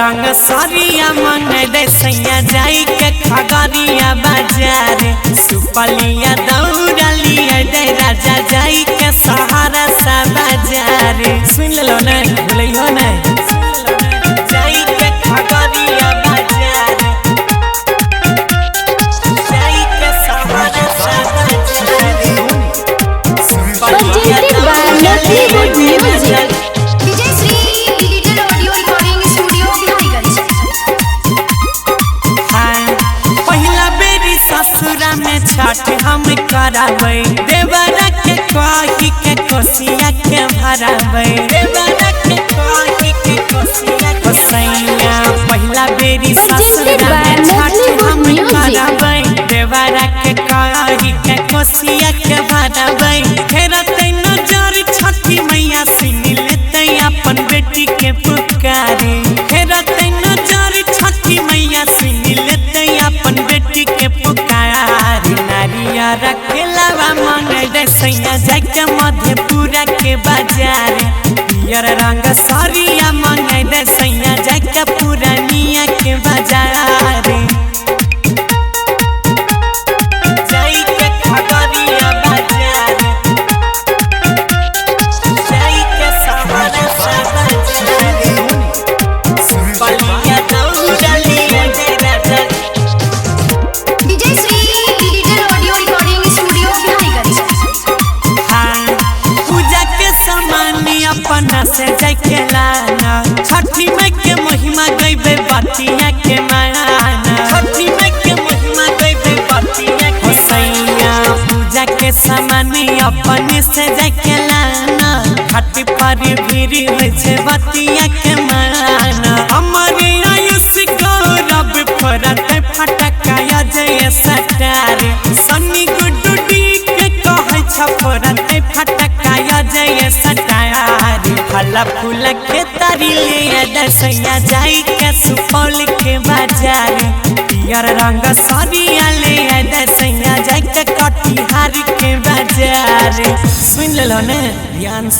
रंग सरिया मंगे दे सैया जाई के खगरिया बाजार सुपलिया दौड़लिया दे राजा जाई के सहारा सा बाजार। सुन लो ना भूलियो ना जाई के खगरिया बाजार जाई के सहारा सा बाजार सुपलिया दौड़लिया ससुरा में छठ हम कराबै देवरा के कही के कोसिया के भराबै देवरा के कही के कोसिया के सैया पहिला बेरी ससुरा में छठ हम कराबै देवरा के कही के कोसिया के भराबै फेरतै नजर छठी मैया सुन लेतै अपन बेटी के पुकारी फेरतै नजर छठी मैया सुन लेतै अपन बेटी के पुकारी नारिया रखेलावा मंगे दे सैया जाके मधेपुरा के बाजार पियर रंग सरिया मंगे दे सैया जाके पुरानिया के बाजार जाई के खगरिया बाजार जाई के सहारा सा बाजार सुपलिया दौड़लिया दे राजा अपना से जाके लाना छठी माई के महिमा गईबे बतिया के माना छठी माई के महिमा गईबे बतिया के सैया पूजा के सामान अपने से जाके लाना घाट पर भीड़ होइ छै बतिया के माना हमारे आयुष गौरव फरत फटका जय सटार सन्नी गुड्डू डी के कहै छ फरत फटका जय सटार फल फूल के तारी ले दसैया जाई के सुपौल के बाजार पियर रंग सरिया ले दसैया जाई के कटिहार के बाजार। सुन लो ना ध्यान।